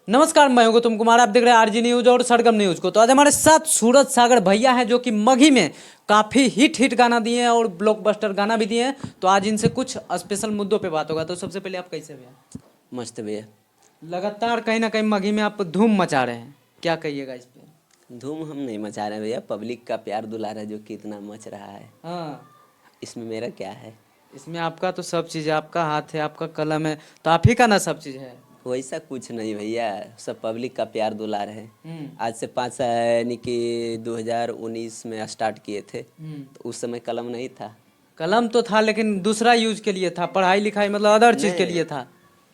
नमस्कार, मैं हूं गौतम कुमार। आप देख रहे हैं आरजी न्यूज और सरगम न्यूज को। तो आज हमारे साथ सूरज सागर भैया हैं जो कि मगही में काफी हिट गाना दिए हैं और ब्लॉकबस्टर गाना भी दिए हैं। तो आज इनसे कुछ स्पेशल मुद्दों पे बात होगा। तो सबसे पहले आप कैसे भैया? मस्त भैया। लगातार कहीं ना कहीं मगही में आप धूम मचा रहे हैं, क्या कहिएगा इस पे? धूम हम नहीं मचा रहे भैया, पब्लिक का प्यार दुलार है जो कि इतना मच रहा है। हाँ, इसमें मेरा क्या है? इसमें आपका तो सब चीज़ है, आपका हाथ है, आपका कलम है, तो आप ही का ना सब चीज़ है। वैसा कुछ नहीं भैया, सब पब्लिक का प्यार दुलार है। हम्म। आज से 5 साल यानी कि 2019 में स्टार्ट किए थे, तो उस समय कलम नहीं था। कलम तो था लेकिन दूसरा यूज के लिए था, पढ़ाई लिखाई मतलब अदर चीज के लिए था।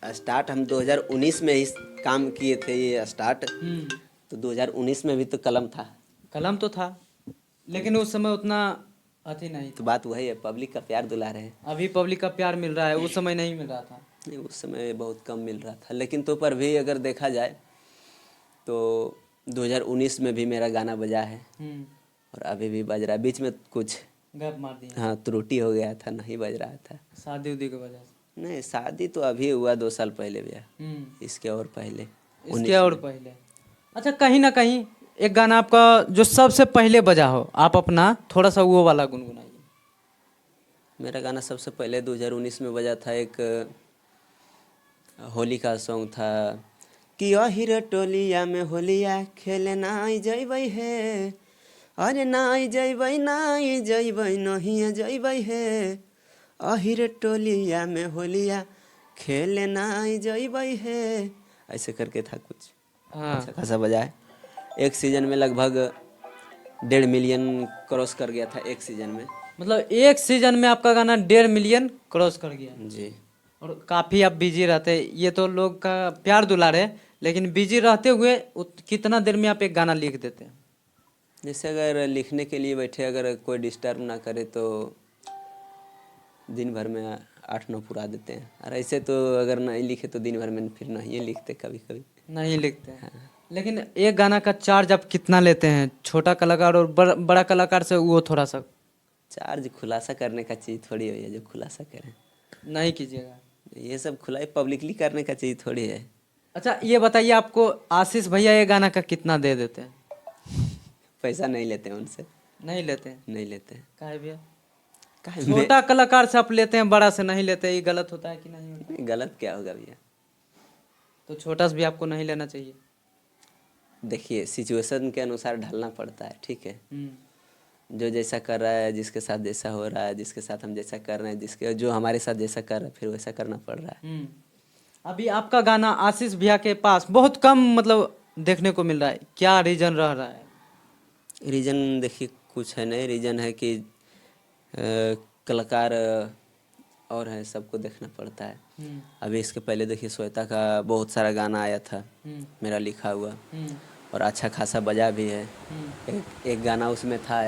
स्टार्ट हम 2019 में ही काम किए थे ये स्टार्ट। हम्म। तो 2019 में भी तो कलम था। कलम तो था लेकिन उस समय उतना अति नहीं तो था। बात वही है, पब्लिक का प्यार दुलार है। अभी पब्लिक का प्यार मिल रहा है, उस समय नहीं मिल रहा था। नहीं, उस समय बहुत कम मिल रहा था, लेकिन तो पर भी अगर देखा जाए तो 2019 में भी मेरा गाना बजा है और अभी भी बज रहा है। बीच में कुछ गैप मार दिया। हाँ त्रुटि हो गया था, नहीं बज रहा था। शादी उदी की वजह से? नहीं, शादी तो अभी हुआ 2 साल पहले भैया। इसके और पहले इसके 19 और में। पहले। अच्छा, कहीं ना कहीं एक गाना आपका जो सबसे पहले बजा हो, आप अपना थोड़ा सा वो वाला गुनगुनाइए। मेरा गाना सबसे पहले 2019 में बजा था, एक होली का सॉन्ग था कि अहिर टोलिया में होलिया खेले नाई जैबै है, अरे नाई जैबै नहीं जैबै है, अहिर टोलिया में होलिया खेले नाई जैबै है। ऐसे करके था कुछ। हाँ। अच्छा खासा बजा है। एक सीजन में लगभग 1.5 मिलियन क्रॉस कर गया था एक सीजन में। मतलब एक सीजन में आपका गाना 1.5 मिलियन क्रॉस कर गया। जी। और काफ़ी आप बिजी रहते हैं, ये तो लोग का प्यार दुलार है, लेकिन बिजी रहते हुए कितना देर में आप एक गाना लिख देते हैं? जैसे अगर लिखने के लिए बैठे, अगर कोई डिस्टर्ब ना करे तो दिन भर में 8-9 पुरा देते हैं। और ऐसे तो अगर नहीं लिखे तो दिन भर में फिर नहीं लिखते, कभी कभी नहीं लिखते हैं। लेकिन एक गाना का चार्ज आप कितना लेते हैं? छोटा कलाकार और बड़ा कलाकार से वो थोड़ा सा चार्ज खुलासा करने का चीज़ थोड़ी है जो खुलासा करें। नहीं कीजिएगा। ये सब खुला पब्लिकली करने का चीज़ थोड़ी है। अच्छा, ये बताइए, आपको आशीष भैया ये गाना का कितना दे देते हैं? पैसा नहीं लेते हैं उनसे। नहीं लेते हैं? नहीं लेते हैं। काहे भैया? काहे छोटा कलाकार से आप लेते हैं, बड़ा से नहीं लेते, ये गलत होता है कि नहीं होता? में गलत क्या होगा भैया? तो छोटा से भी आपको नहीं लेना चाहिए। देखिए, सिचुएशन के अनुसार ढलना पड़ता है, ठीक है। हम्म। जो जैसा कर रहा है, जिसके साथ जैसा हो रहा है, जिसके साथ हम जैसा कर रहे हैं, जिसके जो हमारे साथ जैसा कर रहा है, फिर वैसा करना पड़ रहा है। अभी आपका गाना आशीष भैया के पास बहुत कम मतलब देखने को मिल रहा है, क्या रीजन रह रहा है? रीज़न देखिए कुछ है नहीं, रीज़न है कि कलाकार और है, सबको देखना पड़ता है। अभी इसके पहले देखिए श्वेता का बहुत सारा गाना आया था मेरा लिखा हुआ, और अच्छा खासा बजा भी है। एक गाना उसमें था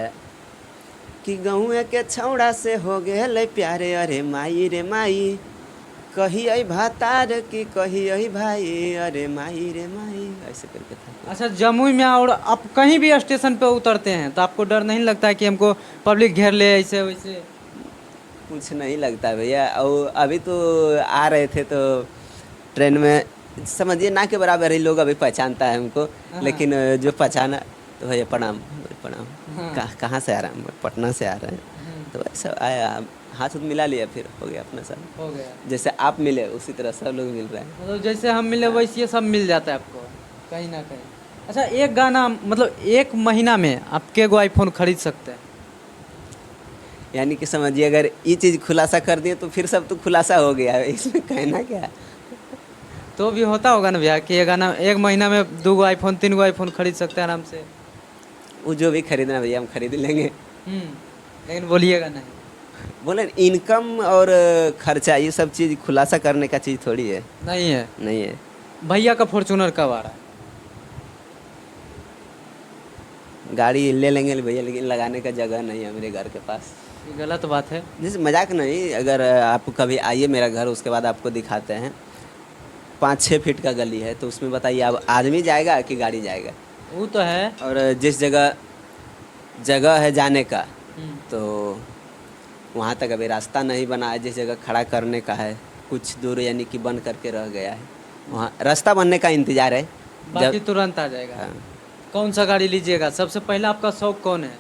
कि गहुए के छौड़ा से हो गए प्यारे, अरे माई रे माई, कही आई भातार की कही आई भाई, अरे माई रे माई, ऐसे करके था। अच्छा, जमुई में और आप कहीं भी स्टेशन पे उतरते हैं तो आपको डर नहीं लगता है कि हमको पब्लिक घेर ले ऐसे वैसे? कुछ नहीं लगता भैया। और अभी तो आ रहे थे तो ट्रेन में समझिए ना के बराबर ही लोग अभी पहचानता है हमको, लेकिन जो पहचाना तो भैया प्रणाम प्रणाम। कहाँ से आ रहा है? पटना से आ रहे हैं। तो ऐसा आया, हाथ उथ मिला लिया, फिर हो गया अपना सब। हो गया। जैसे आप मिले उसी तरह सब लोग मिल रहे हैं। मतलब जैसे हम मिले वैसे ये सब मिल जाता है आपको कहीं ना कहीं। अच्छा, एक गाना मतलब एक महीना में आप के गो आईफोन खरीद सकते हैं? यानी कि समझिए अगर ये चीज़ खुलासा कर दिए तो फिर सब तो खुलासा हो गया है, इसमें कहना क्या है। तो भी होता होगा ना भैया कि ये गाना एक महीना में 2 गो आईफोन 3 गो आईफोन खरीद सकते हैं आराम से? वो जो भी खरीदना भैया हम खरीद लेंगे। लेकिन बोलिएगा नहीं। बोले इनकम और खर्चा ये सब चीज़ खुलासा करने का चीज़ थोड़ी है। नहीं है? नहीं है। भैया का फॉर्चूनर कब आ रहा है? गाड़ी ले लेंगे भैया, लेकिन लगाने का जगह नहीं है मेरे घर के पास। ये गलत बात है। जैसे मजाक नहीं, अगर आप कभी आइए मेरा घर, उसके बाद आपको दिखाते हैं। 5-6 फीट का गली है, तो उसमें बताइए अब आदमी जाएगा कि गाड़ी जाएगा? वो तो है। और जिस जगह है जाने का, तो वहाँ तक अभी रास्ता नहीं बना है। जिस जगह खड़ा करने का है कुछ दूर यानी कि बंद करके रह गया है, वहाँ रास्ता बनने का इंतजार है। बाकी तुरंत आ जाएगा। हाँ, कौन सा गाड़ी लीजिएगा? सबसे पहला आपका शौक कौन है?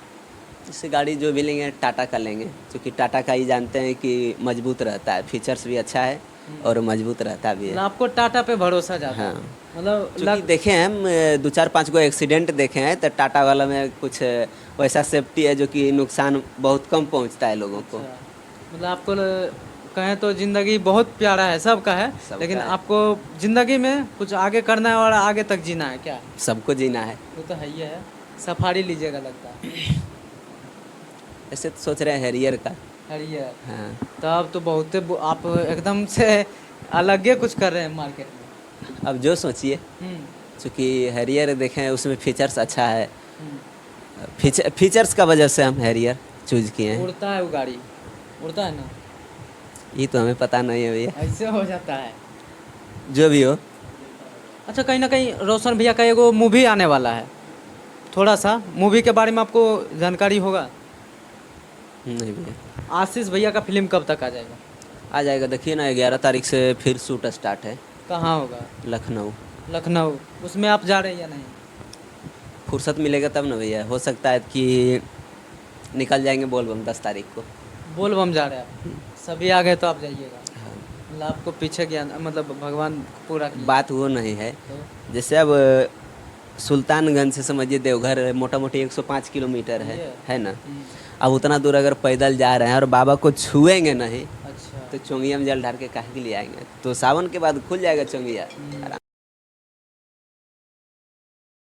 इससे गाड़ी जो भी लेंगे टाटा का लेंगे, क्योंकि टाटा का ही जानते हैं कि मजबूत रहता है, फीचर्स भी अच्छा है और मजबूत रहता भी है। मतलब आपको टाटा पे भरोसा ज़्यादा है? हाँ, मतलब क्योंकि देखे हैं हम 2-4-5 गो एक्सीडेंट देखे हैं, तो टाटा वाला में कुछ वैसा सेफ्टी है जो कि नुकसान बहुत कम पहुंचता है लोगों को। मतलब आपको कहें तो ज़िंदगी बहुत प्यारा है, सबका है, सबका लेकिन है। आपको ज़िंदगी में कुछ आगे करना है और आगे तक जीना है क्या? सबको जीना है। वो तो है ही है। सफारी लीजिएगा लगता है। ऐसे तो सोच रहे हैं हैरियर का। हरियर। हाँ, तब तो बहुत आप एकदम से अलग ही कुछ कर रहे हैं मार्केट में। अब जो सोचिए, हम्म, चूँकि हैरियर देखें उसमें फीचर्स अच्छा है, हम्म। फीचर्स का वजह से हम हैरियर चूज किए हैं। उड़ता है वो गाड़ी, उड़ता है ना? ये तो हमें पता नहीं है भैया, ऐसे हो जाता है। जो भी हो। अच्छा, कहीं ना कहीं रोशन भैया का एगो मूवी आने वाला है, थोड़ा सा मूवी के बारे में आपको जानकारी होगा? नहीं भैया, आशीष भैया का फिल्म कब तक आ जाएगा? आ जाएगा। देखिए ना, 11 तारीख से फिर शूट स्टार्ट है, कहाँ होगा? लखनऊ। लखनऊ। उसमें आप जा रहे हैं या नहीं? फुर्सत मिलेगा तब ना भैया, हो सकता है कि निकल जाएंगे बोलबम 10 तारीख को। बोल बम जा रहे हैं आप? सभी आ गए तो आप जाइएगा? हाँ, मतलब आपको पीछे ज्ञान, मतलब भगवान पूरा किया। बात वो नहीं है, तो जैसे अब सुल्तानगंज से समझिए देवघर मोटा मोटी 105 किलोमीटर ये है ना। अब उतना दूर अगर पैदल जा रहे हैं और बाबा को छुएंगे नहीं, अच्छा। तो चोंगिया में जल ढार के काहे के लिए आएंगे? तो सावन के बाद खुल जाएगा चोंगिया।